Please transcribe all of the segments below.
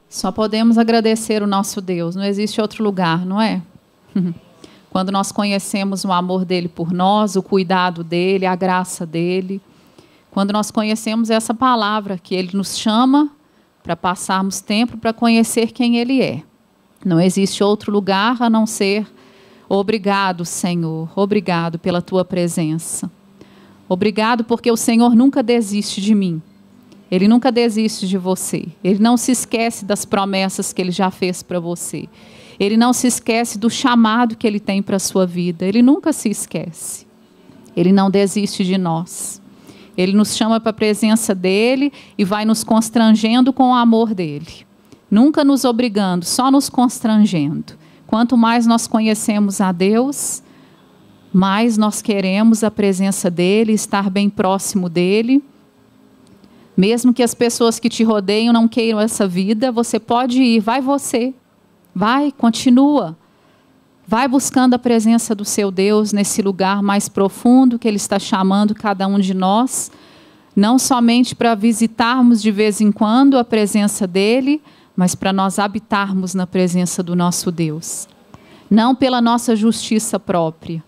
Só podemos agradecer o nosso Deus, não existe outro lugar, não é? Quando nós conhecemos o amor dele por nós, o cuidado dele, a graça dele, quando nós conhecemos essa palavra que ele nos chama para passarmos tempo para conhecer quem ele é. Não existe outro lugar a não ser obrigado, Senhor, obrigado pela tua presença. Obrigado porque o Senhor nunca desiste de mim. Ele nunca desiste de você. Ele não se esquece das promessas que ele já fez para você. Ele não se esquece do chamado que ele tem para a sua vida. Ele nunca se esquece. Ele não desiste de nós. Ele nos chama para a presença dele e vai nos constrangendo com o amor dele. Nunca nos obrigando, só nos constrangendo. Quanto mais nós conhecemos a Deus, mais nós queremos a presença dele, estar bem próximo dele. Mesmo que as pessoas que te rodeiam não queiram essa vida, você pode ir, vai você. Vai, continua. Vai buscando a presença do seu Deus nesse lugar mais profundo que ele está chamando cada um de nós. Não somente para visitarmos de vez em quando a presença dele, mas para nós habitarmos na presença do nosso Deus. Não pela nossa justiça própria,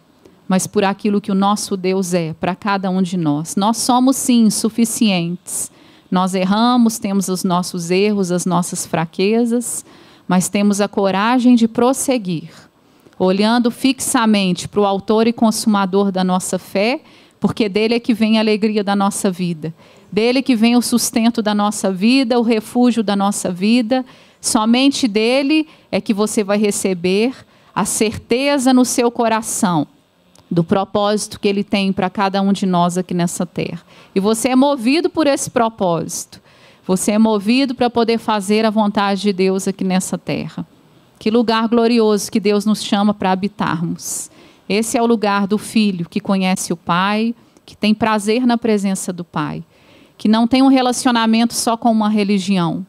mas por aquilo que o nosso Deus é para cada um de nós. Nós somos sim insuficientes. Nós erramos, temos os nossos erros, as nossas fraquezas, mas temos a coragem de prosseguir, olhando fixamente para o autor e consumador da nossa fé, porque dele é que vem a alegria da nossa vida, dele é que vem o sustento da nossa vida, o refúgio da nossa vida. Somente dele é que você vai receber a certeza no seu coração do propósito que ele tem para cada um de nós aqui nessa terra. E você é movido por esse propósito. Você é movido para poder fazer a vontade de Deus aqui nessa terra. Que lugar glorioso que Deus nos chama para habitarmos. Esse é o lugar do filho que conhece o Pai, que tem prazer na presença do Pai, que não tem um relacionamento só com uma religião,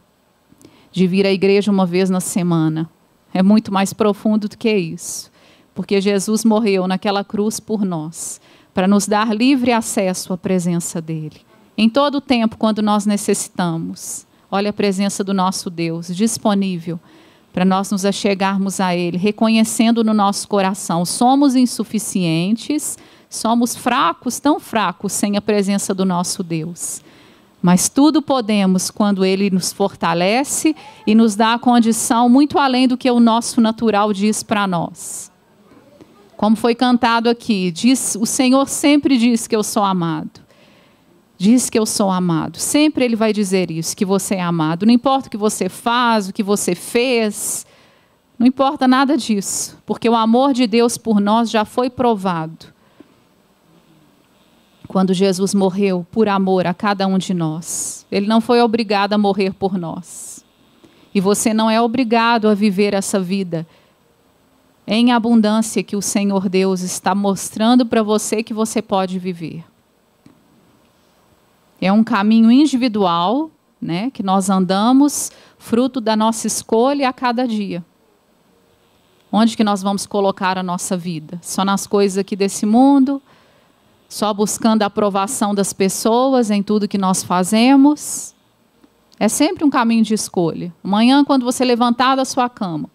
de vir à igreja uma vez na semana. É muito mais profundo do que isso. Porque Jesus morreu naquela cruz por nós, para nos dar livre acesso à presença dele. Em todo o tempo, quando nós necessitamos, olha a presença do nosso Deus, disponível para nós nos achegarmos a ele, reconhecendo no nosso coração, somos insuficientes, somos fracos, tão fracos, sem a presença do nosso Deus. Mas tudo podemos quando ele nos fortalece e nos dá a condição muito além do que o nosso natural diz para nós. Como foi cantado aqui, o Senhor sempre diz que eu sou amado. Diz que eu sou amado. Sempre ele vai dizer isso, que você é amado. Não importa o que você faz, o que você fez. Não importa nada disso. Porque o amor de Deus por nós já foi provado. Quando Jesus morreu por amor a cada um de nós. Ele não foi obrigado a morrer por nós. E você não é obrigado a viver essa vida em abundância que o Senhor Deus está mostrando para você que você pode viver. É um caminho individual, né, que nós andamos, fruto da nossa escolha a cada dia. Onde que nós vamos colocar a nossa vida? Só nas coisas aqui desse mundo? Só buscando a aprovação das pessoas em tudo que nós fazemos? É sempre um caminho de escolha. Amanhã, quando você levantar da sua cama,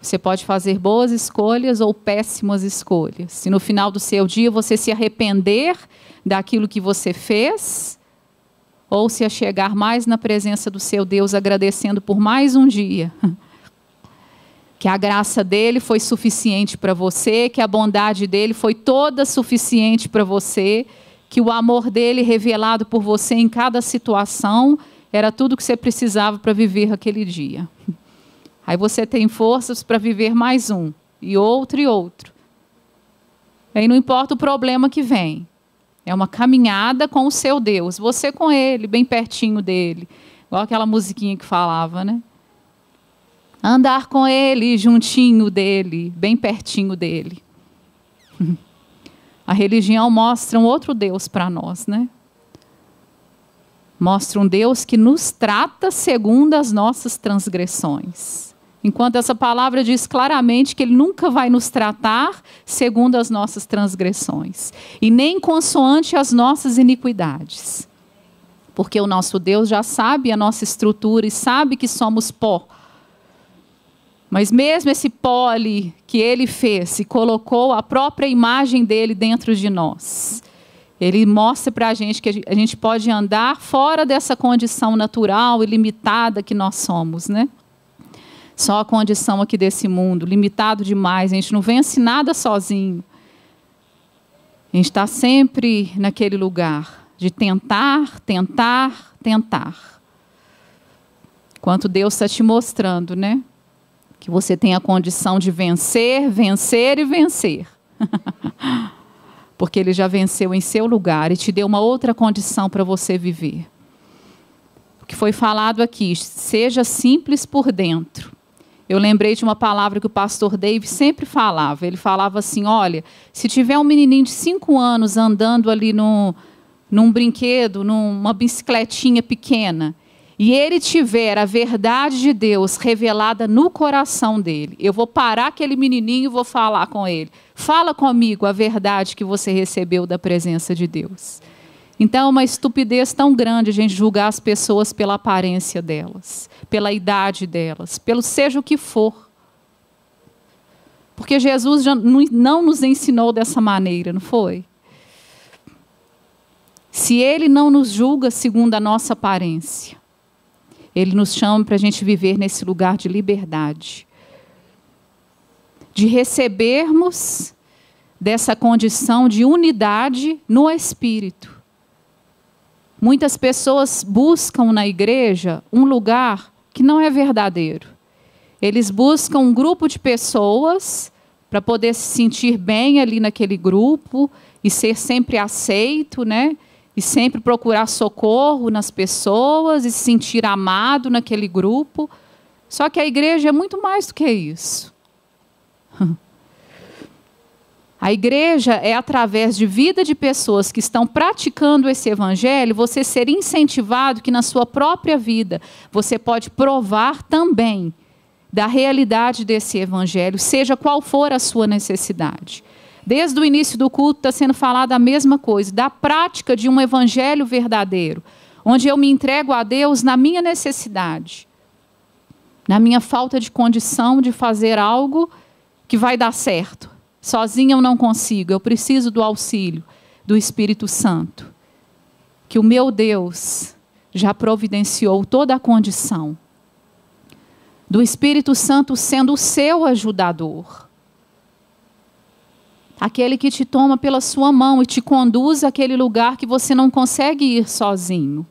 você pode fazer boas escolhas ou péssimas escolhas. Se no final do seu dia você se arrepender daquilo que você fez, ou se achegar mais na presença do seu Deus, agradecendo por mais um dia. Que a graça dele foi suficiente para você, que a bondade dele foi toda suficiente para você, que o amor dele revelado por você em cada situação era tudo que você precisava para viver aquele dia. Aí você tem forças para viver mais um, e outro e outro. Aí não importa o problema que vem. É uma caminhada com o seu Deus. Você com ele, bem pertinho dele. Igual aquela musiquinha que falava, né? Andar com ele, juntinho dele, bem pertinho dele. A religião mostra um outro Deus para nós, né? Mostra um Deus que nos trata segundo as nossas transgressões. Enquanto essa palavra diz claramente que ele nunca vai nos tratar segundo as nossas transgressões. E nem consoante as nossas iniquidades. Porque o nosso Deus já sabe a nossa estrutura e sabe que somos pó. Mas mesmo esse pó ali que ele fez e colocou a própria imagem dele dentro de nós, ele mostra para a gente que a gente pode andar fora dessa condição natural e limitada que nós somos, né? Só a condição aqui desse mundo, limitado demais, a gente não vence nada sozinho. A gente está sempre naquele lugar de tentar, tentar, tentar. Enquanto Deus está te mostrando, né? Que você tem a condição de vencer, vencer e vencer. Porque Ele já venceu em seu lugar e te deu uma outra condição para você viver. O que foi falado aqui, seja simples por dentro. Eu lembrei de uma palavra que o pastor Dave sempre falava. Ele falava assim, olha, se tiver um menininho de 5 anos andando ali num brinquedo, numa bicicletinha pequena, e ele tiver a verdade de Deus revelada no coração dele, eu vou parar aquele menininho e vou falar com ele. Fala comigo a verdade que você recebeu da presença de Deus. Então é uma estupidez tão grande a gente julgar as pessoas pela aparência delas, pela idade delas, pelo seja o que for. Porque Jesus já não nos ensinou dessa maneira, não foi? Se Ele não nos julga segundo a nossa aparência, Ele nos chama para a gente viver nesse lugar de liberdade. De recebermos dessa condição de unidade no Espírito. Muitas pessoas buscam na igreja um lugar que não é verdadeiro. Eles buscam um grupo de pessoas para poder se sentir bem ali naquele grupo e ser sempre aceito, né? E sempre procurar socorro nas pessoas e se sentir amado naquele grupo. Só que a igreja é muito mais do que isso. A igreja é através de vida de pessoas que estão praticando esse evangelho, você ser incentivado que na sua própria vida você pode provar também da realidade desse evangelho, seja qual for a sua necessidade. Desde o início do culto está sendo falado a mesma coisa, da prática de um evangelho verdadeiro, onde eu me entrego a Deus na minha necessidade, na minha falta de condição de fazer algo que vai dar certo. Sozinha eu não consigo, eu preciso do auxílio do Espírito Santo, que o meu Deus já providenciou toda a condição. Do Espírito Santo sendo o seu ajudador. Aquele que te toma pela sua mão e te conduz àquele lugar que você não consegue ir sozinho.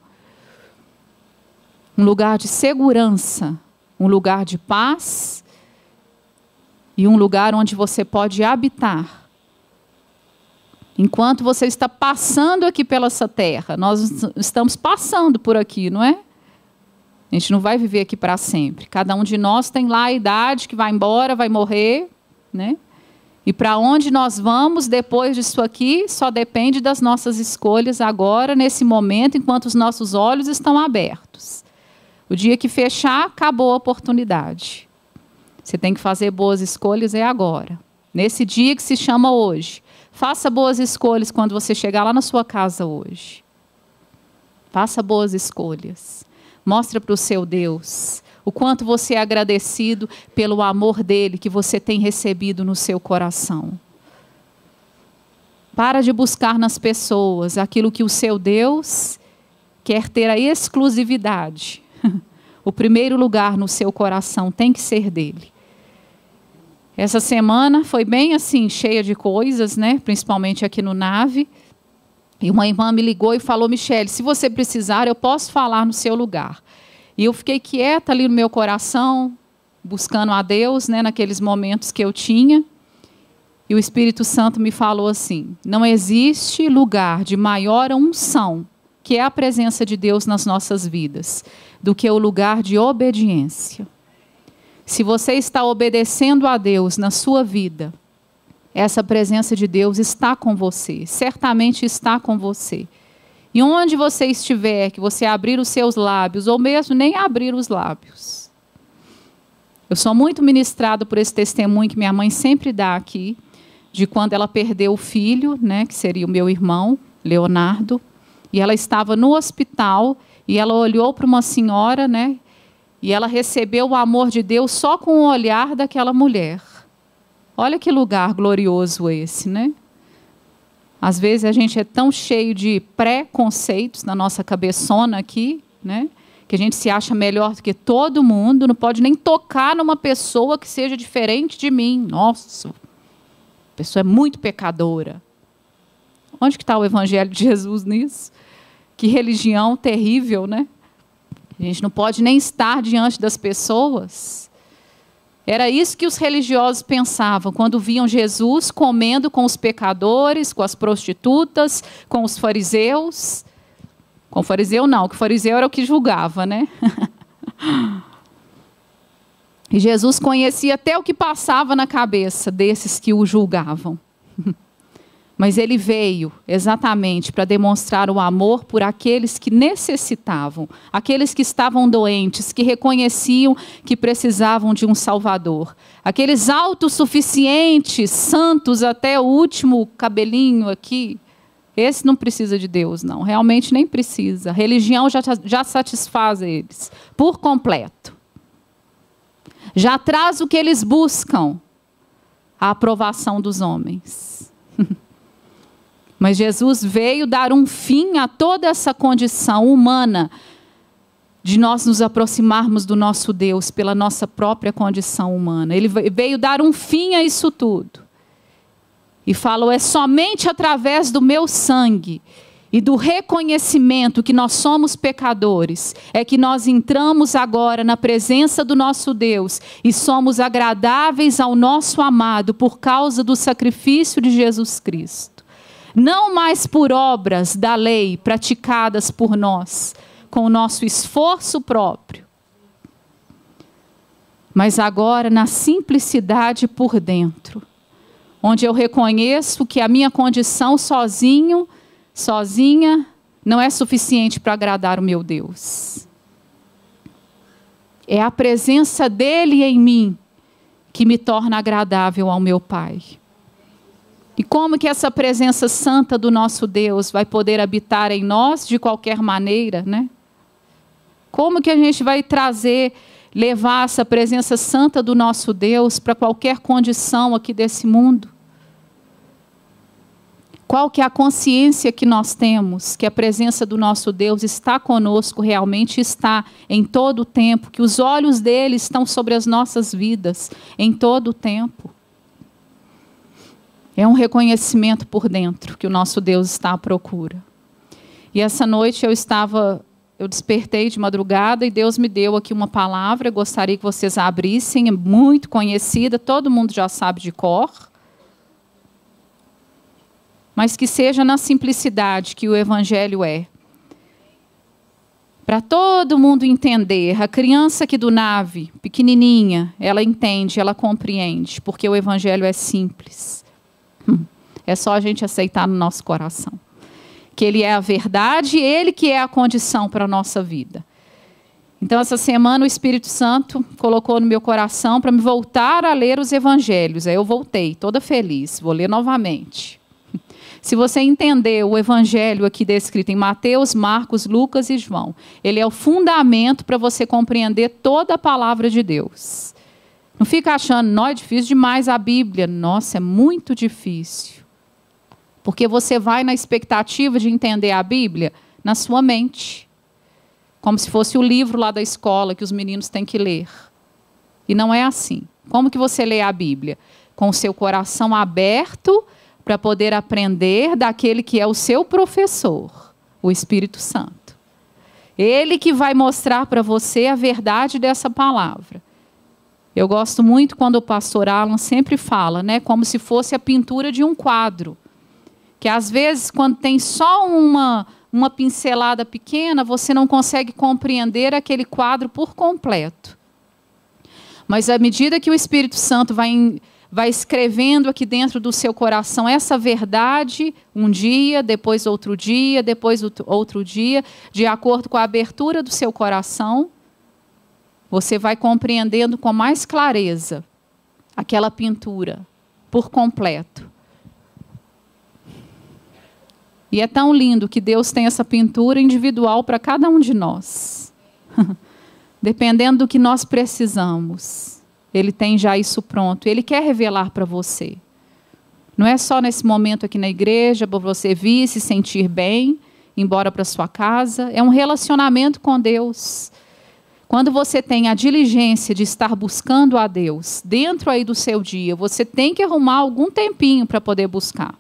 Um lugar de segurança, um lugar de paz e um lugar onde você pode habitar. Enquanto você está passando aqui pela essa terra, nós estamos passando por aqui, não é? A gente não vai viver aqui para sempre. Cada um de nós tem lá a idade que vai embora, vai morrer, né? E para onde nós vamos depois disso aqui só depende das nossas escolhas agora, nesse momento, enquanto os nossos olhos estão abertos. O dia que fechar, acabou a oportunidade. Você tem que fazer boas escolhas agora. Nesse dia que se chama hoje. Faça boas escolhas quando você chegar lá na sua casa hoje. Faça boas escolhas. Mostra para o seu Deus o quanto você é agradecido pelo amor dele que você tem recebido no seu coração. Para de buscar nas pessoas aquilo que o seu Deus quer ter a exclusividade. O primeiro lugar no seu coração tem que ser dele. Essa semana foi bem assim, cheia de coisas, né? Principalmente aqui no Nave. E uma irmã me ligou e falou, Michele, se você precisar, eu posso falar no seu lugar. E eu fiquei quieta ali no meu coração, buscando a Deus, né, naqueles momentos que eu tinha. E o Espírito Santo me falou assim, não existe lugar de maior unção, que é a presença de Deus nas nossas vidas, do que o lugar de obediência. Se você está obedecendo a Deus na sua vida, essa presença de Deus está com você, certamente está com você. E onde você estiver, que você abrir os seus lábios, ou mesmo nem abrir os lábios. Eu sou muito ministrado por esse testemunho que minha mãe sempre dá aqui, de quando ela perdeu o filho, né, que seria o meu irmão, Leonardo, E ela estava no hospital e ela olhou para uma senhora, né? E ela recebeu o amor de Deus só com o olhar daquela mulher. Olha que lugar glorioso esse, né? Às vezes a gente é tão cheio de preconceitos na nossa cabeçona aqui, né? Que a gente se acha melhor do que todo mundo, não pode nem tocar numa pessoa que seja diferente de mim. Nossa, a pessoa é muito pecadora. Onde que está o Evangelho de Jesus nisso? Que religião terrível, né? A gente não pode nem estar diante das pessoas. Era isso que os religiosos pensavam quando viam Jesus comendo com os pecadores, com as prostitutas, com os fariseus. Com o fariseu não, que o fariseu era o que julgava, né? E Jesus conhecia até o que passava na cabeça desses que o julgavam. Mas ele veio exatamente para demonstrar o amor por aqueles que necessitavam, aqueles que estavam doentes, que reconheciam que precisavam de um Salvador. Aqueles autossuficientes, santos até o último cabelinho aqui. Esse não precisa de Deus, não. Realmente nem precisa. A religião já satisfaz eles por completo. Já traz o que eles buscam, a aprovação dos homens. Mas Jesus veio dar um fim a toda essa condição humana de nós nos aproximarmos do nosso Deus pela nossa própria condição humana. Ele veio dar um fim a isso tudo. E falou, é somente através do meu sangue e do reconhecimento que nós somos pecadores, é que nós entramos agora na presença do nosso Deus e somos agradáveis ao nosso amado por causa do sacrifício de Jesus Cristo. Não mais por obras da lei praticadas por nós, com o nosso esforço próprio, mas agora na simplicidade por dentro, onde eu reconheço que a minha condição sozinha não é suficiente para agradar o meu Deus. É a presença dele em mim que me torna agradável ao meu Pai. E como que essa presença santa do nosso Deus vai poder habitar em nós de qualquer maneira, né? Como que a gente vai levar essa presença santa do nosso Deus para qualquer condição aqui desse mundo? Qual que é a consciência que nós temos, que a presença do nosso Deus está conosco, realmente está em todo o tempo, que os olhos dele estão sobre as nossas vidas em todo o tempo? É um reconhecimento por dentro que o nosso Deus está à procura. E essa noite eu despertei de madrugada e Deus me deu aqui uma palavra, eu gostaria que vocês abrissem, é muito conhecida, todo mundo já sabe de cor. Mas que seja na simplicidade que o Evangelho é. Para todo mundo entender, a criança aqui do nave, pequenininha, ela entende, ela compreende, porque o Evangelho é simples. É só a gente aceitar no nosso coração. Que ele é a verdade e ele que é a condição para a nossa vida. Então, essa semana o Espírito Santo colocou no meu coração para me voltar a ler os Evangelhos. Aí eu voltei, toda feliz, vou ler novamente. Se você entender o Evangelho aqui descrito em Mateus, Marcos, Lucas e João, ele é o fundamento para você compreender toda a palavra de Deus. Não fica achando, não, é difícil demais a Bíblia. Nossa, é muito difícil. Porque você vai na expectativa de entender a Bíblia na sua mente. Como se fosse o livro lá da escola que os meninos têm que ler. E não é assim. Como que você lê a Bíblia? Com o seu coração aberto para poder aprender daquele que é o seu professor, o Espírito Santo. Ele que vai mostrar para você a verdade dessa palavra. Eu gosto muito quando o pastor Alan sempre fala, né, como se fosse a pintura de um quadro. Que às vezes, quando tem só uma pincelada pequena, você não consegue compreender aquele quadro por completo. Mas à medida que o Espírito Santo vai escrevendo aqui dentro do seu coração essa verdade, um dia, depois outro dia, depois outro dia, de acordo com a abertura do seu coração, você vai compreendendo com mais clareza aquela pintura por completo. E é tão lindo que Deus tem essa pintura individual para cada um de nós. Dependendo do que nós precisamos. Ele tem já isso pronto. Ele quer revelar para você. Não é só nesse momento aqui na igreja, para você vir, se sentir bem, ir embora para sua casa. É um relacionamento com Deus. Quando você tem a diligência de estar buscando a Deus, dentro aí do seu dia, você tem que arrumar algum tempinho para poder buscar.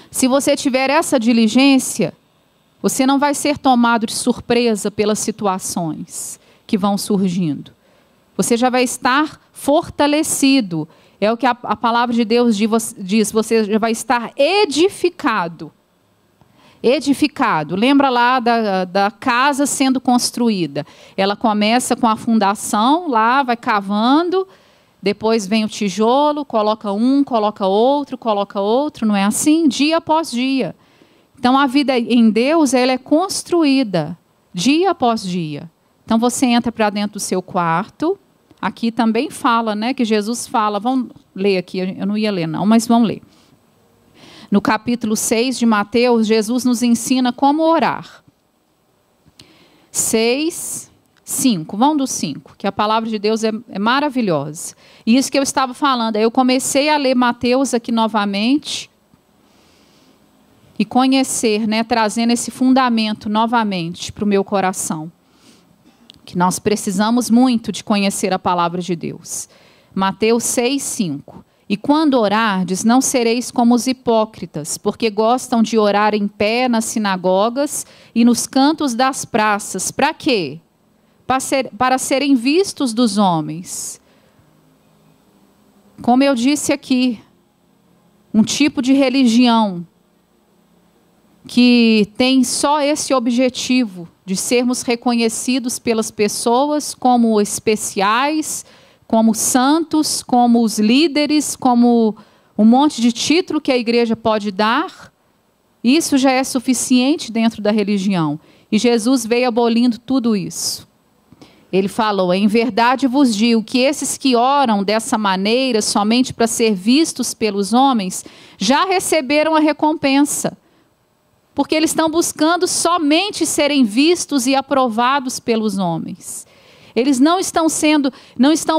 Se você tiver essa diligência, você não vai ser tomado de surpresa pelas situações que vão surgindo. Você já vai estar fortalecido. É o que a palavra de Deus diz, você já vai estar edificado. Edificado. Lembra lá da casa sendo construída. Ela começa com a fundação, lá vai cavando, depois vem o tijolo, coloca um, coloca outro, não é assim? Dia após dia. Então a vida em Deus, ela é construída, dia após dia. Então você entra para dentro do seu quarto. Aqui também fala, né, que Jesus fala, vamos ler aqui, eu não ia ler não, mas vamos ler. No capítulo 6 de Mateus, Jesus nos ensina como orar. 6, 5, vamos do 5, que a palavra de Deus é maravilhosa. E isso que eu estava falando, eu comecei a ler Mateus aqui novamente e conhecer, né, trazendo esse fundamento novamente para o meu coração. Que nós precisamos muito de conhecer a palavra de Deus. Mateus 6, 5. E quando orardes, não sereis como os hipócritas, porque gostam de orar em pé nas sinagogas e nos cantos das praças. Para quê? Para serem vistos dos homens. Como eu disse aqui, um tipo de religião que tem só esse objetivo de sermos reconhecidos pelas pessoas como especiais, como santos, como os líderes, como um monte de título que a igreja pode dar. Isso já é suficiente dentro da religião. E Jesus veio abolindo tudo isso. Ele falou, em verdade vos digo que esses que oram dessa maneira, somente para ser vistos pelos homens, já receberam a recompensa. Porque eles estão buscando somente serem vistos e aprovados pelos homens. Eles não estão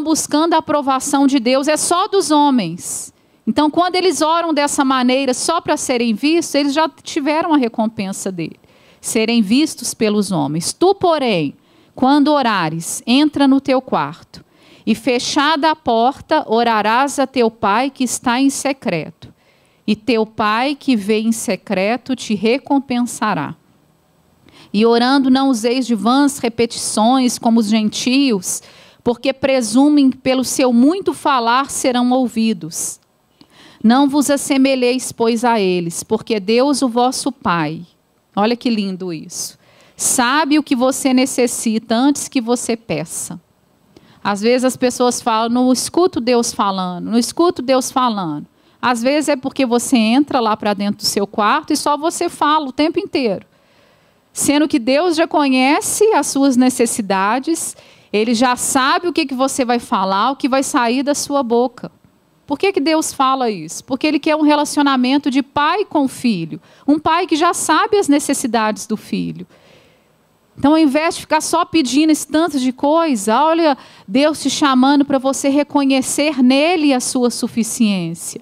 buscando a aprovação de Deus, é só dos homens. Então, quando eles oram dessa maneira, só para serem vistos, eles já tiveram a recompensa dele. Serem vistos pelos homens. Tu, porém, quando orares, entra no teu quarto, e fechada a porta, orarás a teu pai que está em secreto. E teu pai que vê em secreto te recompensará. E orando não useis de vãs repetições como os gentios, porque presumem que pelo seu muito falar serão ouvidos. Não vos assemelheis, pois, a eles, porque Deus, o vosso Pai, olha que lindo isso, sabe o que você necessita antes que você peça. Às vezes as pessoas falam, não escuto Deus falando, não escuto Deus falando. Às vezes é porque você entra lá para dentro do seu quarto e só você fala o tempo inteiro. Sendo que Deus já conhece as suas necessidades, Ele já sabe o que você vai falar, o que vai sair da sua boca. Por que Deus fala isso? Porque Ele quer um relacionamento de pai com filho. Um pai que já sabe as necessidades do filho. Então, ao invés de ficar só pedindo esse tanto de coisa, olha Deus te chamando para você reconhecer nele a sua suficiência.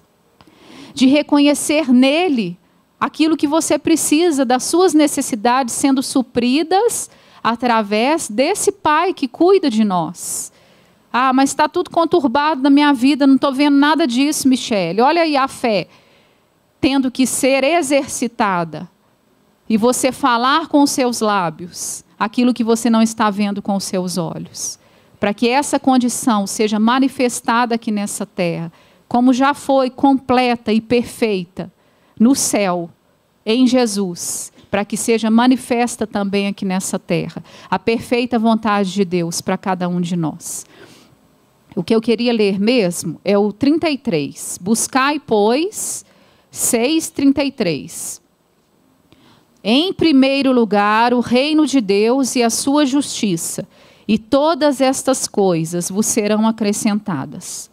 De reconhecer nele aquilo que você precisa, das suas necessidades sendo supridas através desse Pai que cuida de nós. Ah, mas está tudo conturbado na minha vida, não estou vendo nada disso, Michele. Olha aí a fé, tendo que ser exercitada. E você falar com os seus lábios aquilo que você não está vendo com os seus olhos. Para que essa condição seja manifestada aqui nessa terra, como já foi completa e perfeita no céu, em Jesus, para que seja manifesta também aqui nessa terra, a perfeita vontade de Deus para cada um de nós. O que eu queria ler mesmo é o 33. Buscai, pois, 6:33. Em primeiro lugar, o reino de Deus e a sua justiça, e todas estas coisas vos serão acrescentadas.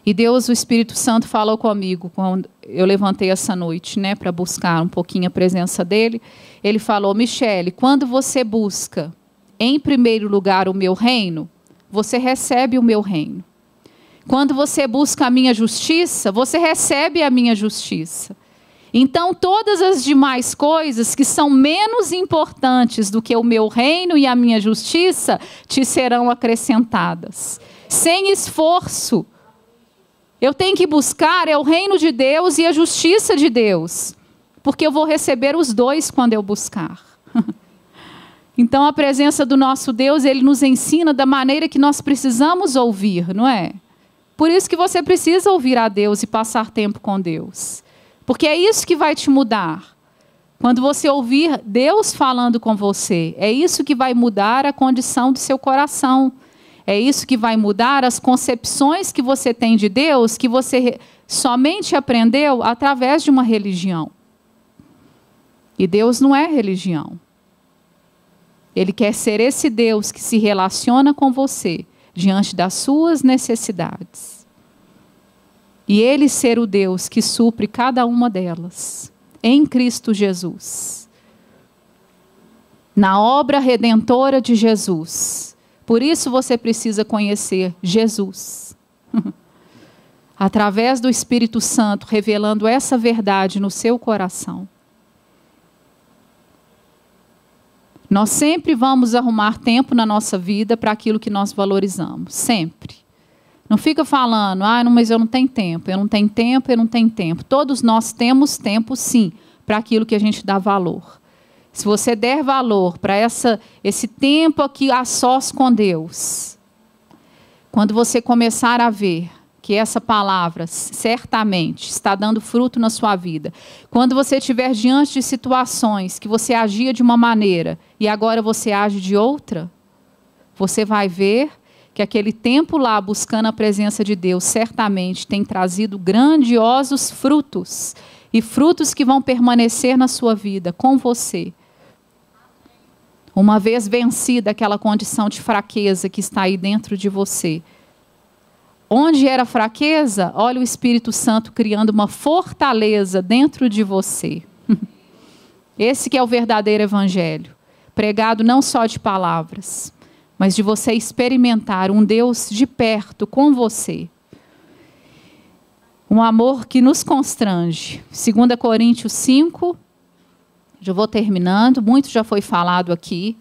E Deus, o Espírito Santo, falou comigo quando eu levantei essa noite, né, para buscar um pouquinho a presença dele. Ele falou: Michele, quando você busca em primeiro lugar o meu reino, você recebe o meu reino. Quando você busca a minha justiça, você recebe a minha justiça. Então, todas as demais coisas que são menos importantes do que o meu reino e a minha justiça, te serão acrescentadas. Sem esforço. Eu tenho que buscar o reino de Deus e a justiça de Deus. Porque eu vou receber os dois quando eu buscar. Então, a presença do nosso Deus, Ele nos ensina da maneira que nós precisamos ouvir, não é? Por isso que você precisa ouvir a Deus e passar tempo com Deus. Porque é isso que vai te mudar. Quando você ouvir Deus falando com você, é isso que vai mudar a condição do seu coração. É isso que vai mudar as concepções que você tem de Deus, que você somente aprendeu através de uma religião. E Deus não é religião. Ele quer ser esse Deus que se relaciona com você diante das suas necessidades. E Ele ser o Deus que supre cada uma delas, em Cristo Jesus. Na obra redentora de Jesus. Por isso você precisa conhecer Jesus. Através do Espírito Santo, revelando essa verdade no seu coração. Nós sempre vamos arrumar tempo na nossa vida para aquilo que nós valorizamos. Sempre. Não fica falando, não, mas eu não tenho tempo, eu não tenho tempo, eu não tenho tempo. Todos nós temos tempo, sim, para aquilo que a gente dá valor. Se você der valor para esse tempo aqui a sós com Deus, quando você começar a ver que essa palavra certamente está dando fruto na sua vida, quando você estiver diante de situações que você agia de uma maneira e agora você age de outra, você vai ver que aquele tempo lá buscando a presença de Deus certamente tem trazido grandiosos frutos e frutos que vão permanecer na sua vida com você. Uma vez vencida aquela condição de fraqueza que está aí dentro de você. Onde era fraqueza, olha o Espírito Santo criando uma fortaleza dentro de você. Esse que é o verdadeiro evangelho. Pregado não só de palavras, mas de você experimentar um Deus de perto com você. Um amor que nos constrange. 2 Coríntios 5, já vou terminando, muito já foi falado aqui.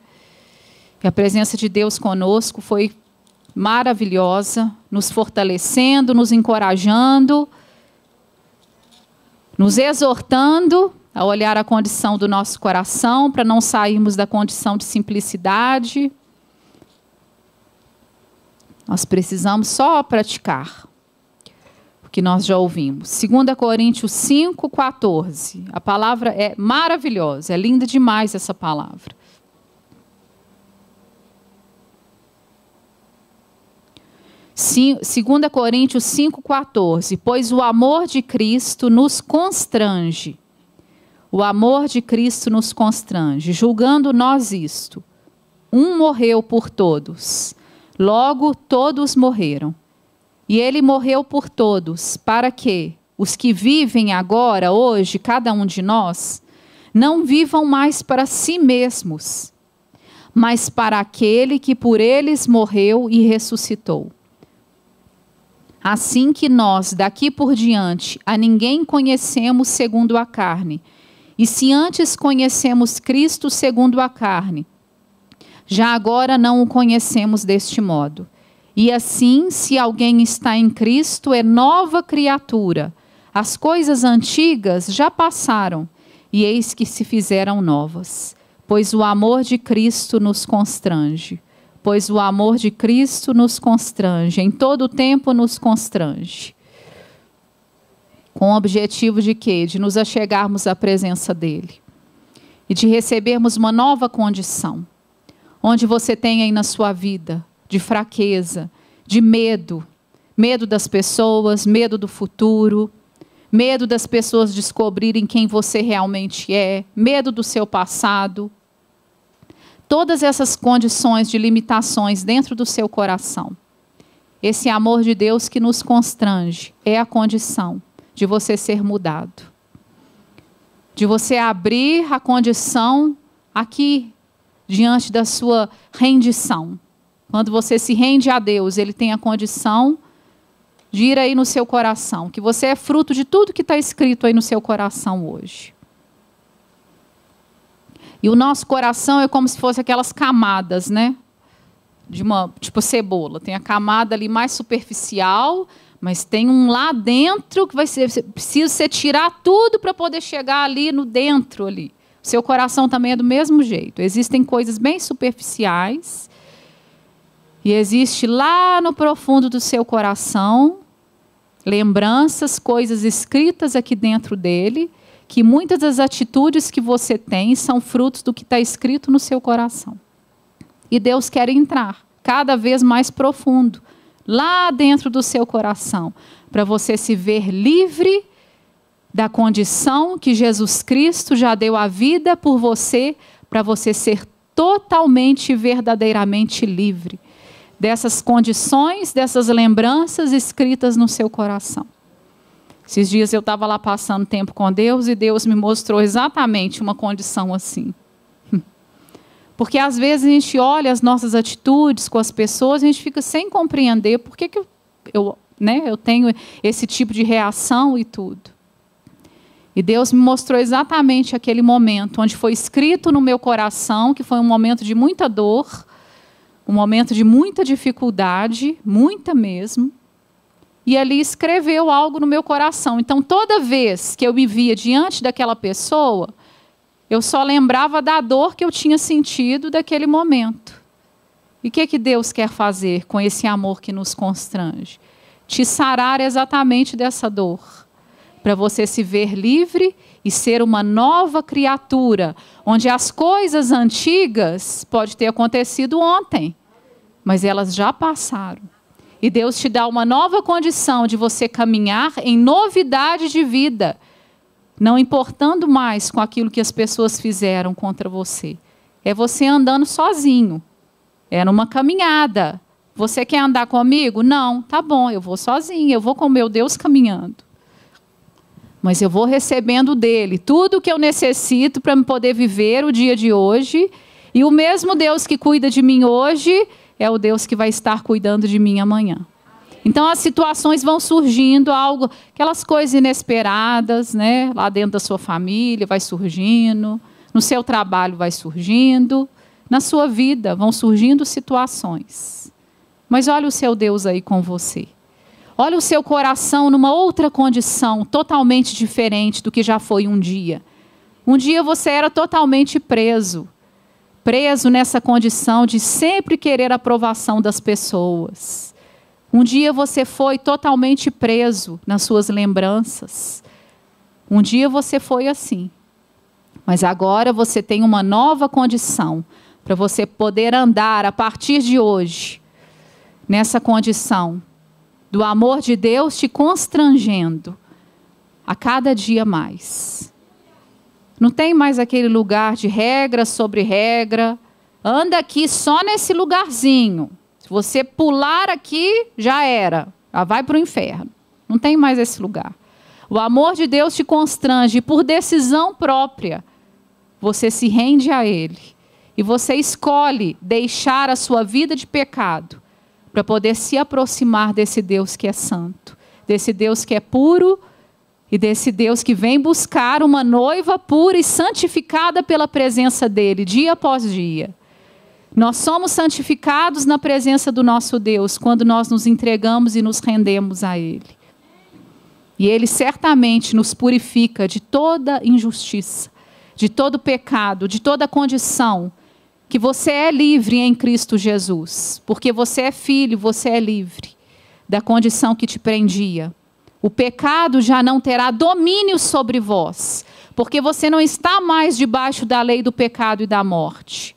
Que a presença de Deus conosco foi maravilhosa, nos fortalecendo, nos encorajando, nos exortando a olhar a condição do nosso coração, para não sairmos da condição de simplicidade. Nós precisamos só praticar o que nós já ouvimos. 2 Coríntios 5, 14. A palavra é maravilhosa, é linda demais essa palavra. 2 Coríntios 5,14. Pois o amor de Cristo nos constrange. O amor de Cristo nos constrange. Julgando nós isto. Um morreu por todos. Logo todos morreram. E ele morreu por todos, para que os que vivem agora, hoje, cada um de nós, não vivam mais para si mesmos, mas para aquele que por eles morreu e ressuscitou. Assim que nós, daqui por diante, a ninguém conhecemos segundo a carne. E se antes conhecemos Cristo segundo a carne, já agora não o conhecemos deste modo. E assim, se alguém está em Cristo, é nova criatura. As coisas antigas já passaram, e eis que se fizeram novas. Pois o amor de Cristo nos constrange. Pois o amor de Cristo nos constrange, em todo o tempo nos constrange. Com o objetivo de quê? De nos achegarmos à presença dEle. E de recebermos uma nova condição. Onde você tem aí na sua vida de fraqueza, de medo. Medo das pessoas, medo do futuro. Medo das pessoas descobrirem quem você realmente é. Medo do seu passado. Todas essas condições de limitações dentro do seu coração. Esse amor de Deus que nos constrange é a condição de você ser mudado. De você abrir a condição aqui, diante da sua rendição. Quando você se rende a Deus, Ele tem a condição de ir aí no seu coração. Que você é fruto de tudo que está escrito aí no seu coração hoje. E o nosso coração é como se fosse aquelas camadas, né? De uma, tipo cebola. Tem a camada ali mais superficial, mas tem um lá dentro que precisa você tirar tudo para poder chegar ali no dentro ali. O seu coração também é do mesmo jeito. Existem coisas bem superficiais e existe lá no profundo do seu coração lembranças, coisas escritas aqui dentro dele, que muitas das atitudes que você tem são frutos do que está escrito no seu coração. E Deus quer entrar cada vez mais profundo, lá dentro do seu coração, para você se ver livre da condição que Jesus Cristo já deu a vida por você, para você ser totalmente e verdadeiramente livre dessas condições, dessas lembranças escritas no seu coração. Esses dias eu estava lá passando tempo com Deus e Deus me mostrou exatamente uma condição assim. Porque às vezes a gente olha as nossas atitudes com as pessoas e a gente fica sem compreender por que eu tenho esse tipo de reação e tudo. E Deus me mostrou exatamente aquele momento onde foi escrito no meu coração, que foi um momento de muita dor, um momento de muita dificuldade, muita mesmo. E ali escreveu algo no meu coração. Então, toda vez que eu me via diante daquela pessoa, eu só lembrava da dor que eu tinha sentido daquele momento. E o que Deus quer fazer com esse amor que nos constrange? Te sarar exatamente dessa dor, para você se ver livre e ser uma nova criatura, onde as coisas antigas podem ter acontecido ontem, mas elas já passaram. E Deus te dá uma nova condição de você caminhar em novidade de vida, não importando mais com aquilo que as pessoas fizeram contra você. É você andando sozinho. É numa caminhada. Você quer andar comigo? Não, tá bom, eu vou sozinho, eu vou com o meu Deus caminhando. Mas eu vou recebendo dele tudo o que eu necessito para me poder viver o dia de hoje. E o mesmo Deus que cuida de mim hoje é o Deus que vai estar cuidando de mim amanhã. Então as situações vão surgindo, aquelas coisas inesperadas, né? Lá dentro da sua família vai surgindo, no seu trabalho vai surgindo, na sua vida vão surgindo situações. Mas olha o seu Deus aí com você. Olha o seu coração numa outra condição, totalmente diferente do que já foi um dia. Um dia você era totalmente preso nessa condição de sempre querer a aprovação das pessoas. Um dia você foi totalmente preso nas suas lembranças. Um dia você foi assim. Mas agora você tem uma nova condição para você poder andar a partir de hoje nessa condição do amor de Deus te constrangendo a cada dia mais. Não tem mais aquele lugar de regra sobre regra. Anda aqui só nesse lugarzinho. Se você pular aqui, já era. Já vai para o inferno. Não tem mais esse lugar. O amor de Deus te constrange e por decisão própria, você se rende a Ele. E você escolhe deixar a sua vida de pecado para poder se aproximar desse Deus que é santo, desse Deus que é puro e desse Deus que vem buscar uma noiva pura e santificada pela presença dEle, dia após dia. Nós somos santificados na presença do nosso Deus quando nós nos entregamos e nos rendemos a Ele. E Ele certamente nos purifica de toda injustiça, de todo pecado, de toda condição, que você é livre em Cristo Jesus, porque você é filho, você é livre da condição que te prendia. O pecado já não terá domínio sobre vós, porque você não está mais debaixo da lei do pecado e da morte.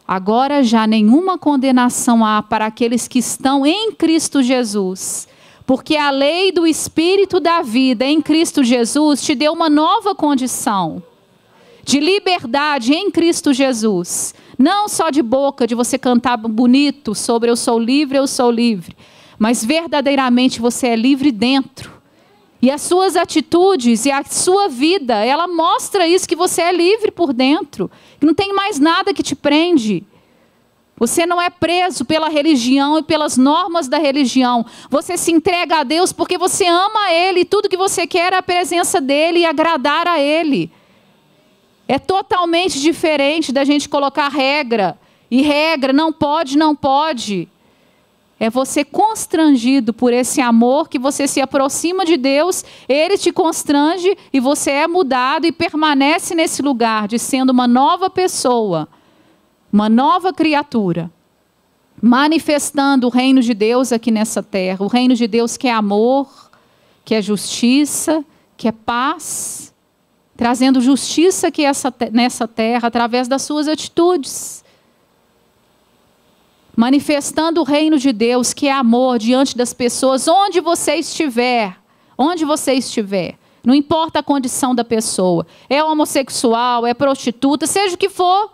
Agora já nenhuma condenação há para aqueles que estão em Cristo Jesus, porque a lei do Espírito da vida em Cristo Jesus te deu uma nova condição de liberdade em Cristo Jesus. Não só de boca, de você cantar bonito sobre eu sou livre, mas verdadeiramente você é livre dentro. E as suas atitudes e a sua vida, ela mostra isso, que você é livre por dentro. Que não tem mais nada que te prende. Você não é preso pela religião e pelas normas da religião. Você se entrega a Deus porque você ama Ele. E tudo que você quer é a presença dEle e agradar a Ele. É totalmente diferente da gente colocar regra. E regra, não pode, não pode. É você constrangido por esse amor, que você se aproxima de Deus, Ele te constrange e você é mudado e permanece nesse lugar de sendo uma nova pessoa, uma nova criatura, manifestando o reino de Deus aqui nessa terra. O reino de Deus que é amor, que é justiça, que é paz, trazendo justiça aqui nessa terra através das suas atitudes. Manifestando o reino de Deus, que é amor, diante das pessoas, onde você estiver. Onde você estiver. Não importa a condição da pessoa. É homossexual, é prostituta, seja o que for.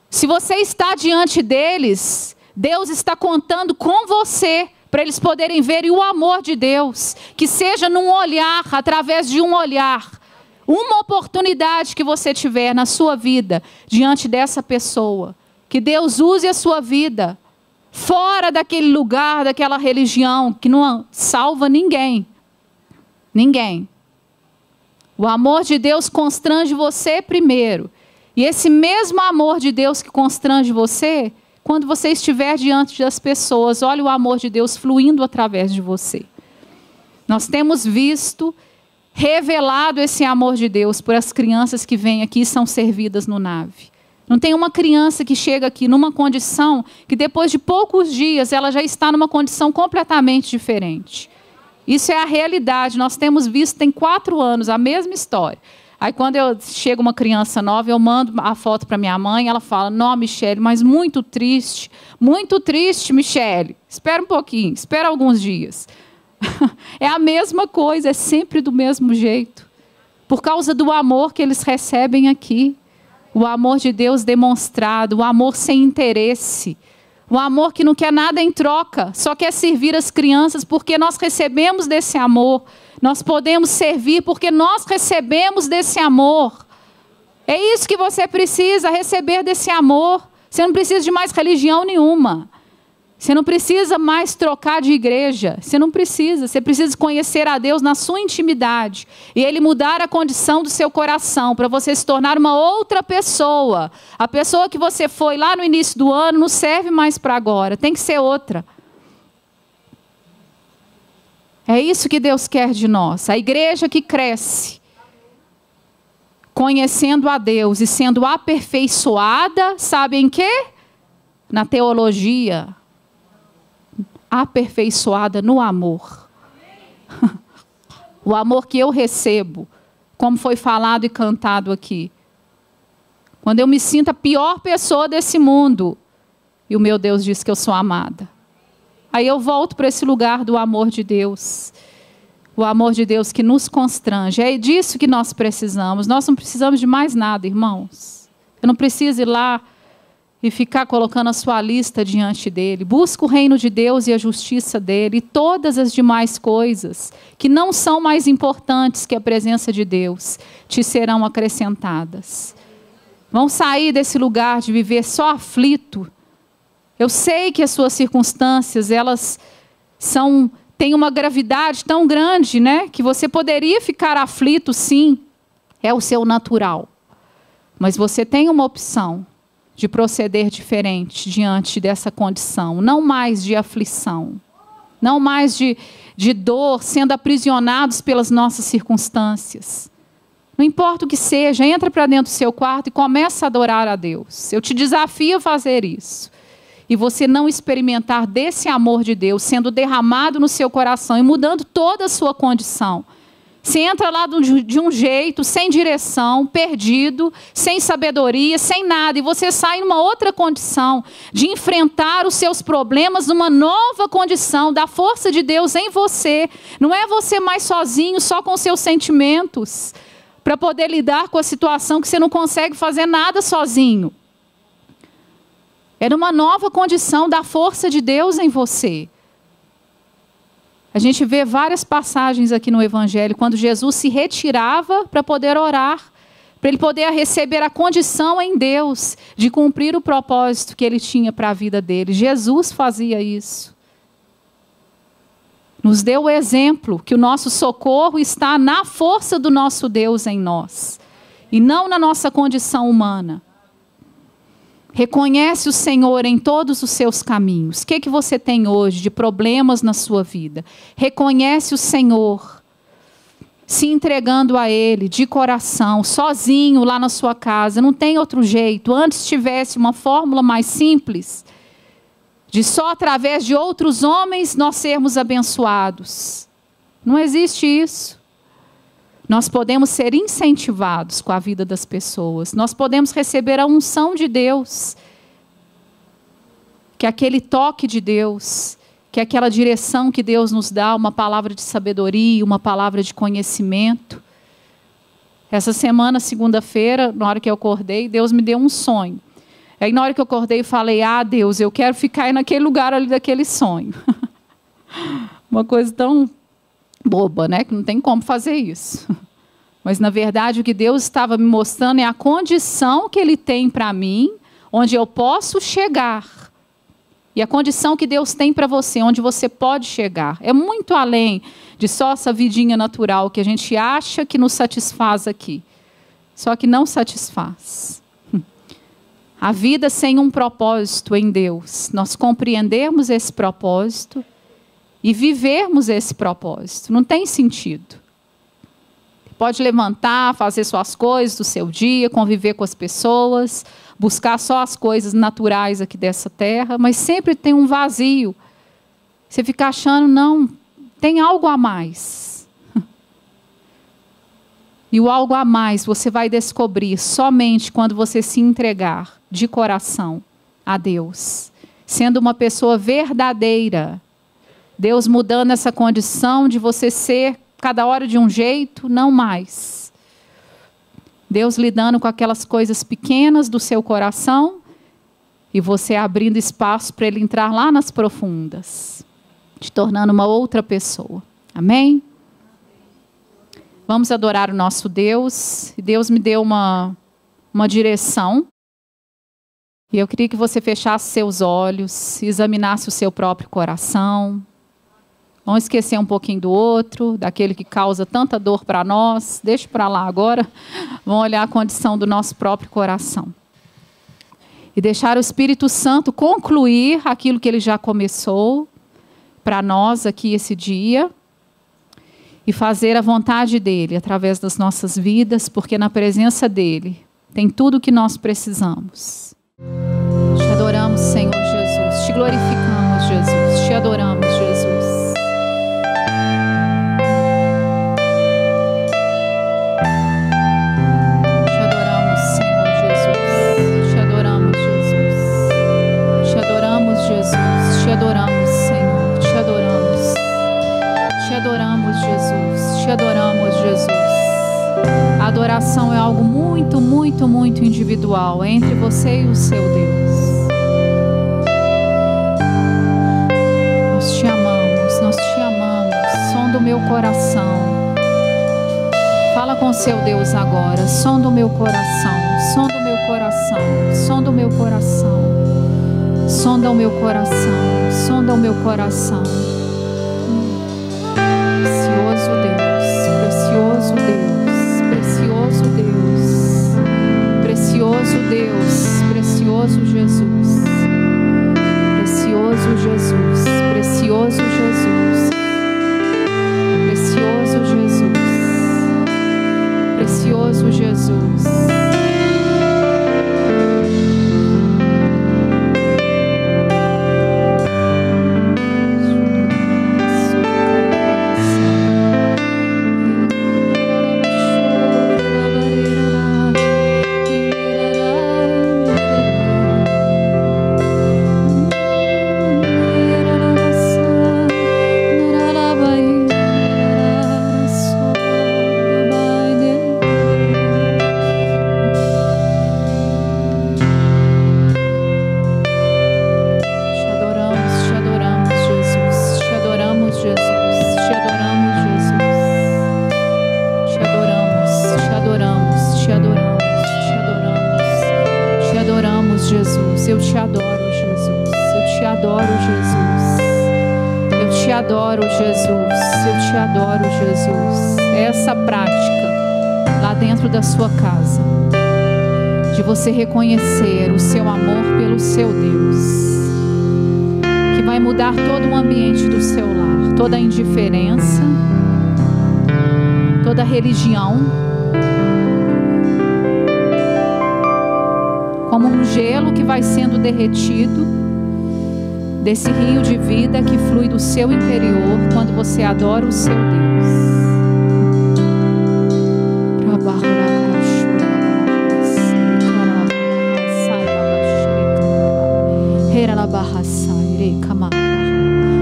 Se você está diante deles, Deus está contando com você, para eles poderem ver o amor de Deus. Que seja num olhar, através de um olhar. Uma oportunidade que você tiver na sua vida, diante dessa pessoa. Que Deus use a sua vida fora daquele lugar, daquela religião que não salva ninguém. Ninguém. O amor de Deus constrange você primeiro. E esse mesmo amor de Deus que constrange você, quando você estiver diante das pessoas, olha o amor de Deus fluindo através de você. Nós temos visto, revelado esse amor de Deus por as crianças que vêm aqui e são servidas no nave. Não tem uma criança que chega aqui numa condição que depois de poucos dias ela já está numa condição completamente diferente. Isso é a realidade. Nós temos visto, tem 4 anos, a mesma história. Aí quando chega uma criança nova, eu mando a foto para minha mãe, ela fala, não, Michele, mas muito triste, Michele. Espera um pouquinho, espera alguns dias. É a mesma coisa, é sempre do mesmo jeito. Por causa do amor que eles recebem aqui. O amor de Deus demonstrado, o amor sem interesse. O amor que não quer nada em troca, só quer servir as crianças porque nós recebemos desse amor. Nós podemos servir porque nós recebemos desse amor. É isso que você precisa, receber desse amor. Você não precisa de mais religião nenhuma. Você não precisa mais trocar de igreja. Você não precisa. Você precisa conhecer a Deus na sua intimidade. E Ele mudar a condição do seu coração para você se tornar uma outra pessoa. A pessoa que você foi lá no início do ano não serve mais para agora. Tem que ser outra. É isso que Deus quer de nós. A igreja que cresce, conhecendo a Deus e sendo aperfeiçoada, sabe em quê? Na teologia. Aperfeiçoada no amor. O amor que eu recebo, como foi falado e cantado aqui. Quando eu me sinto a pior pessoa desse mundo, e o meu Deus diz que eu sou amada. Aí eu volto para esse lugar do amor de Deus. O amor de Deus que nos constrange. É disso que nós precisamos. Nós não precisamos de mais nada, irmãos. Eu não preciso ir lá e ficar colocando a sua lista diante dele. Busca o reino de Deus e a justiça dele. E todas as demais coisas que não são mais importantes que a presença de Deus te serão acrescentadas. Vão sair desse lugar de viver só aflito. Eu sei que as suas circunstâncias, elas têm uma gravidade tão grande, né? Que você poderia ficar aflito, sim. É o seu natural. Mas você tem uma opção de proceder diferente diante dessa condição. Não mais de aflição. Não mais de dor, sendo aprisionados pelas nossas circunstâncias. Não importa o que seja, entra para dentro do seu quarto e começa a adorar a Deus. Eu te desafio a fazer isso. E você não experimentar desse amor de Deus sendo derramado no seu coração e mudando toda a sua condição. Você entra lá de um jeito, sem direção, perdido, sem sabedoria, sem nada. E você sai numa outra condição de enfrentar os seus problemas numa nova condição da força de Deus em você. Não é você mais sozinho, só com seus sentimentos, para poder lidar com a situação que você não consegue fazer nada sozinho. É numa nova condição da força de Deus em você. A gente vê várias passagens aqui no Evangelho, quando Jesus se retirava para poder orar, para ele poder receber a condição em Deus de cumprir o propósito que ele tinha para a vida dele. Jesus fazia isso. Nos deu o exemplo que o nosso socorro está na força do nosso Deus em nós, e não na nossa condição humana. Reconhece o Senhor em todos os seus caminhos. O que você tem hoje de problemas na sua vida? Reconhece o Senhor, se entregando a Ele de coração, sozinho lá na sua casa. Não tem outro jeito. Antes tivesse uma fórmula mais simples, de só através de outros homens nós sermos abençoados. Não existe isso. Nós podemos ser incentivados com a vida das pessoas. Nós podemos receber a unção de Deus. Que aquele toque de Deus, que aquela direção que Deus nos dá, uma palavra de sabedoria, uma palavra de conhecimento. Essa semana, segunda-feira, na hora que eu acordei, Deus me deu um sonho. Aí na hora que eu acordei, eu falei, Deus, eu quero ficar aí naquele lugar ali daquele sonho. Uma coisa tão boba, né? Que não tem como fazer isso. Mas, na verdade, o que Deus estava me mostrando é a condição que Ele tem para mim, onde eu posso chegar. E a condição que Deus tem para você, onde você pode chegar. É muito além de só essa vidinha natural que a gente acha que nos satisfaz aqui. Só que não satisfaz. A vida sem um propósito em Deus. Nós compreendermos esse propósito e vivermos esse propósito. Não tem sentido. Pode levantar, fazer suas coisas do seu dia, conviver com as pessoas, buscar só as coisas naturais aqui dessa terra, mas sempre tem um vazio. Você fica achando, não, tem algo a mais. E o algo a mais você vai descobrir somente quando você se entregar de coração a Deus, sendo uma pessoa verdadeira. Deus mudando essa condição de você ser cada hora de um jeito, não mais. Deus lidando com aquelas coisas pequenas do seu coração e você abrindo espaço para Ele entrar lá nas profundas, te tornando uma outra pessoa. Amém? Vamos adorar o nosso Deus. E Deus me deu uma direção. E eu queria que você fechasse seus olhos, examinasse o seu próprio coração. Vamos esquecer um pouquinho do outro, daquele que causa tanta dor para nós. Deixa para lá agora. Vamos olhar a condição do nosso próprio coração. E deixar o Espírito Santo concluir aquilo que Ele já começou para nós aqui esse dia. E fazer a vontade dEle através das nossas vidas, porque na presença dEle tem tudo o que nós precisamos. Te adoramos, Senhor Jesus. Te glorificamos, Jesus. Te adoramos, Jesus. Te adoramos, Senhor. Te adoramos. Te adoramos, Jesus. Te adoramos, Jesus. A adoração é algo muito, muito, muito individual entre você e o seu Deus. Nós te amamos, nós te amamos. Som do meu coração. Fala com seu Deus agora. Som do meu coração. Som do meu coração. Som do meu coração. Sonda o meu coração, sonda o meu coração. Precioso Deus, precioso Deus, precioso Deus, precioso Deus, precioso Jesus, precioso Jesus, precioso Jesus, precioso Jesus, precioso Jesus. adoramos, Jesus. Eu te adoro, Jesus. Eu te adoro, Jesus. Eu te adoro, Jesus. Eu te adoro, Jesus. Essa prática lá dentro da sua casa, de você reconhecer o seu amor pelo seu Deus, que vai mudar todo o ambiente do seu lar, toda a indiferença, toda a religião, como um gelo que vai sendo derretido desse rio de vida que flui do seu interior quando você adora o seu Deus.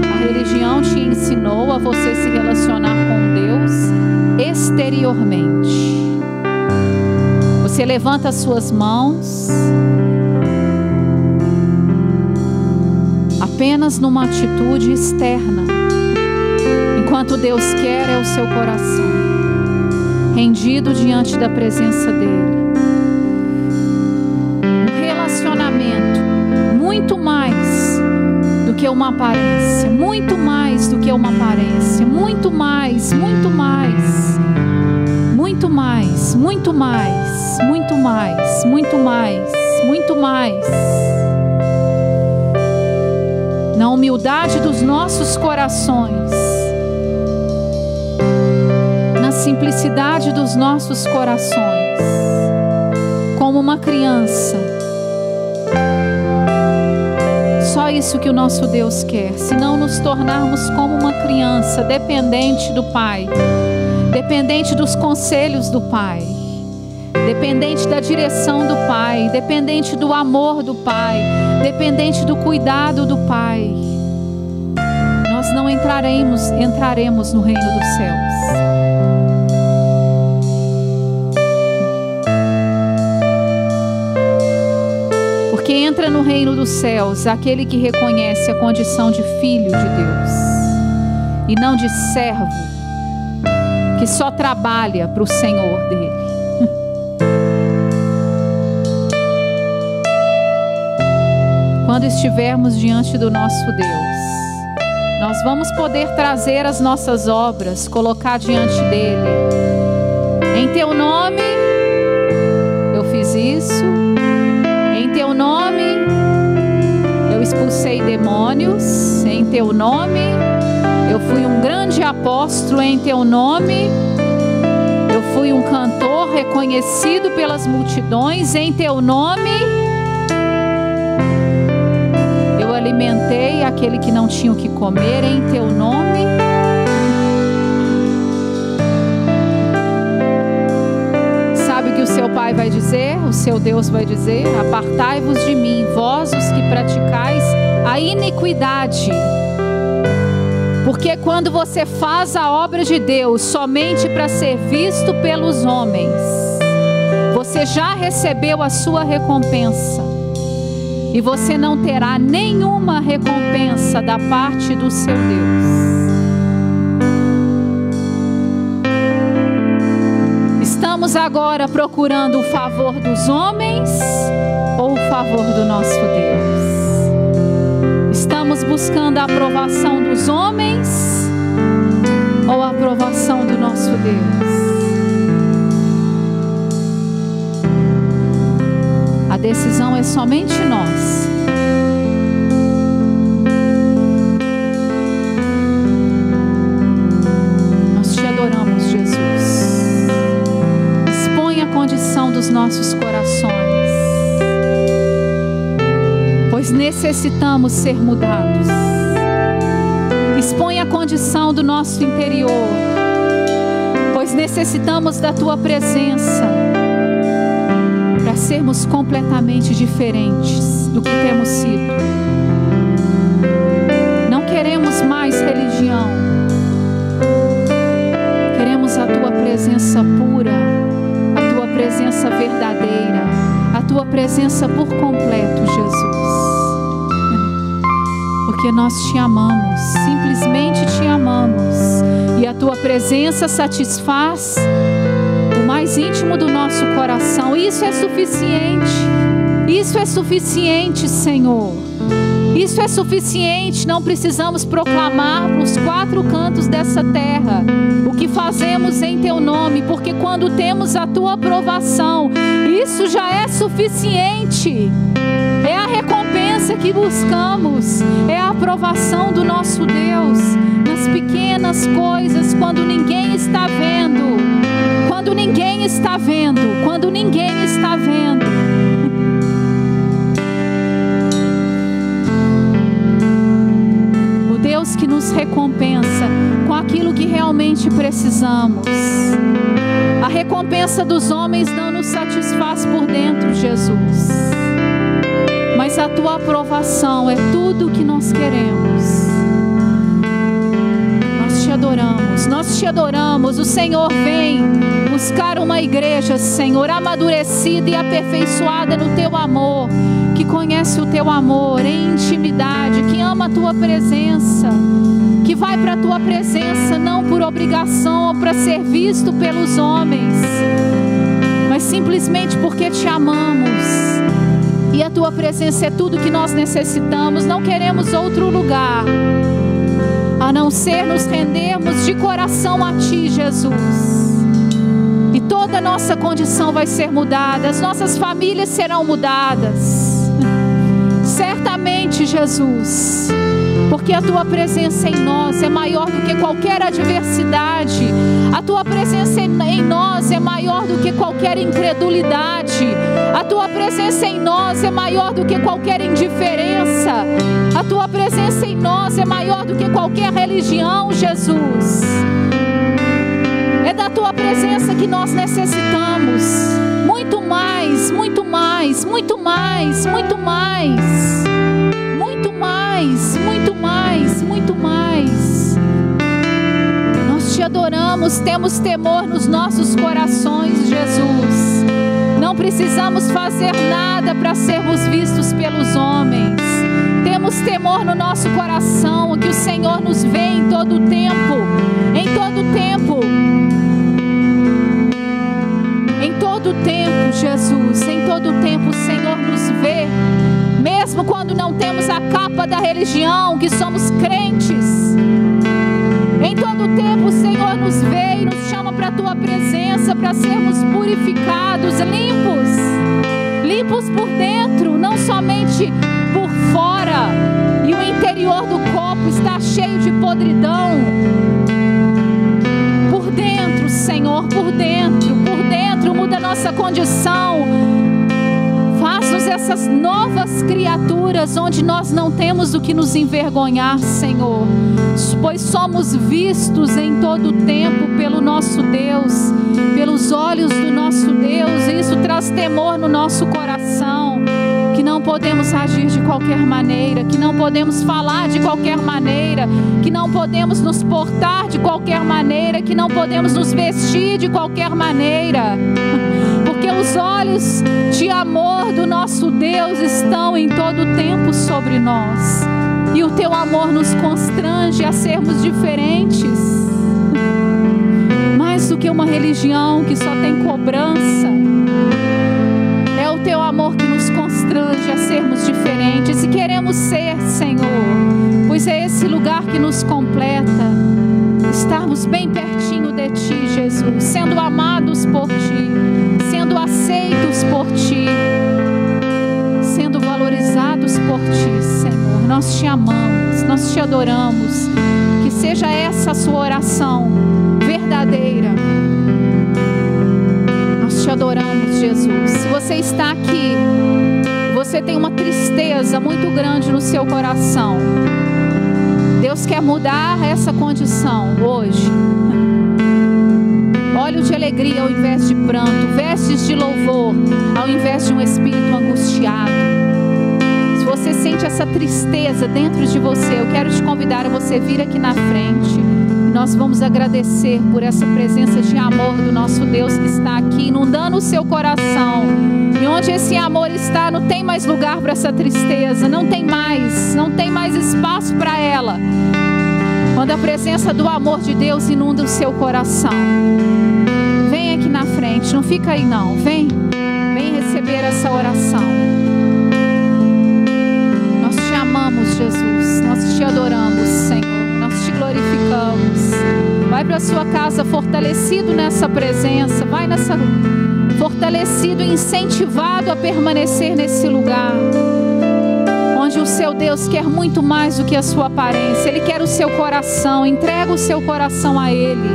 A religião te ensinou a você se relacionar com Deus exteriormente. Você levanta as suas mãos apenas numa atitude externa, enquanto Deus quer é o seu coração rendido diante da presença dele. Um relacionamento muito mais do que uma aparência, muito mais do que uma aparência, muito mais, muito mais, muito mais, muito mais, muito mais, muito mais, muito mais. Na humildade dos nossos corações, na simplicidade dos nossos corações, como uma criança. Só isso que o nosso Deus quer, se não nos tornarmos como uma criança, dependente do Pai, dependente dos conselhos do Pai, dependente da direção do Pai, dependente do amor do Pai, dependente do cuidado do Pai, nós não entraremos no reino dos céus. Porque entra no reino dos céus aquele que reconhece a condição de filho de Deus e não de servo que só trabalha para o Senhor dele. Quando estivermos diante do nosso Deus, nós vamos poder trazer as nossas obras, colocar diante dele. Em teu nome eu fiz isso, em teu nome eu expulsei demônios, em teu nome eu fui um grande apóstolo, em teu nome eu fui um cantor reconhecido pelas multidões, em teu nome eu alimentei aquele que não tinha o que comer, em teu nome. Sabe o que o seu Pai vai dizer? O seu Deus vai dizer: apartai-vos de mim, vós os que praticais a iniquidade. Porque quando você faz a obra de Deus somente para ser visto pelos homens, você já recebeu a sua recompensa. E você não terá nenhuma recompensa da parte do seu Deus. Estamos agora procurando o favor dos homens ou o favor do nosso Deus? Estamos buscando a aprovação dos homens ou a aprovação do nosso Deus? A decisão é somente nós. Nós te adoramos, Jesus. Expõe a condição dos nossos corações, pois necessitamos ser mudados. Expõe a condição do nosso interior, pois necessitamos da tua presença para sermos completamente diferentes do que temos sido. Não queremos mais religião, queremos a tua presença pura, a tua presença verdadeira, a tua presença por completo, Jesus. Porque nós te amamos, simplesmente te amamos, e a tua presença satisfaz o mais íntimo do nosso coração. Isso é suficiente. Isso Isso é suficiente, Senhor. Isso é suficiente. Não precisamos proclamar nos 4 cantos dessa terra o que fazemos em Teu nome, porque quando temos a Tua aprovação, isso já é suficiente. É a recompensa que buscamos, é a aprovação do nosso Deus nas pequenas coisas, quando ninguém está vendo, quando ninguém está vendo, quando ninguém está vendo. O Deus que nos recompensa com aquilo que realmente precisamos. A recompensa dos homens não nos satisfaz por dentro, Jesus, mas a Tua aprovação é tudo o que nós queremos. Nós te adoramos. O Senhor vem buscar uma igreja, Senhor, amadurecida e aperfeiçoada no Teu amor, que conhece o Teu amor em intimidade, que ama a Tua presença, que vai para a Tua presença não por obrigação ou para ser visto pelos homens, mas simplesmente porque Te amamos. E a Tua presença é tudo que nós necessitamos. Não queremos outro lugar a não ser nos rendermos de coração a Ti, Jesus. E toda a nossa condição vai ser mudada. As nossas famílias serão mudadas. Certamente, Jesus. Porque a Tua presença em nós é maior do que qualquer adversidade. A Tua presença em nós é maior do que qualquer incredulidade. A Tua presença em nós é maior do que qualquer indiferença. A Tua presença em nós é maior do que qualquer religião, Jesus. É da Tua presença que nós necessitamos. Muito mais, muito mais, muito mais, muito mais. Muito mais, muito mais, muito mais. Nós Te adoramos, temos temor nos nossos corações, Jesus. Não precisamos fazer nada para sermos vistos pelos homens. Temos temor no nosso coração, que o Senhor nos vê em todo o tempo. Em todo o tempo. Em todo o tempo, Jesus. Em todo o tempo o Senhor nos vê. Mesmo quando não temos a capa da religião, que somos crentes. Em todo o tempo o Senhor nos vê e nos chama para a Tua presença, para sermos purificados, limpos. Limpos por dentro, não somente por fora. E o interior do copo está cheio de podridão. Por dentro, Senhor, por dentro, muda a nossa condição. Faz-nos essas novas criaturas, onde nós não temos o que nos envergonhar, Senhor, pois somos vistos em todo o tempo pelo nosso Deus, pelos olhos do nosso Deus, e isso traz temor no nosso coração, que não podemos agir de qualquer maneira, que não podemos falar de qualquer maneira, que não podemos nos portar de qualquer maneira, que não podemos nos vestir de qualquer maneira, porque os olhos de amor do nosso Deus estão em todo o tempo sobre nós, e o Teu amor nos constrange a sermos diferentes, mais do que uma religião que só tem cobrança. É o Teu amor que nos constrange a sermos diferentes, e queremos ser, Senhor, pois é esse lugar que nos completa, estarmos bem pertinho de Ti, Jesus, sendo amados por Ti, sendo aceitos por Ti, sendo valorizados por Ti, Senhor. Nós Te amamos, nós Te adoramos. Que seja essa a sua oração verdadeira. Nós Te adoramos, Jesus. Se você está aqui, você tem uma tristeza muito grande no seu coração, Deus quer mudar essa condição hoje. Óleo de alegria ao invés de pranto, vestes de louvor ao invés de um espírito angustiado. Se você sente essa tristeza dentro de você, eu quero te convidar a você vir aqui na frente. Nós vamos agradecer por essa presença de amor do nosso Deus que está aqui, inundando o seu coração. E onde esse amor está, não tem mais lugar para essa tristeza, não tem mais espaço para ela. Quando a presença do amor de Deus inunda o seu coração, vem aqui na frente, não fica aí não, vem receber essa oração. para a sua casa fortalecido nessa presença. Vai nessa fortalecido e incentivado a permanecer nesse lugar, onde o seu Deus quer muito mais do que a sua aparência. Ele quer o seu coração. Entrega o seu coração a Ele.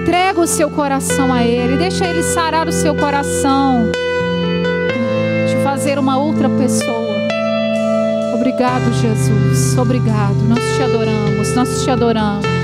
Entrega o seu coração a Ele. Deixa Ele sarar o seu coração, te fazer uma outra pessoa. Obrigado, Jesus. Obrigado. Nós te adoramos. Nós te adoramos.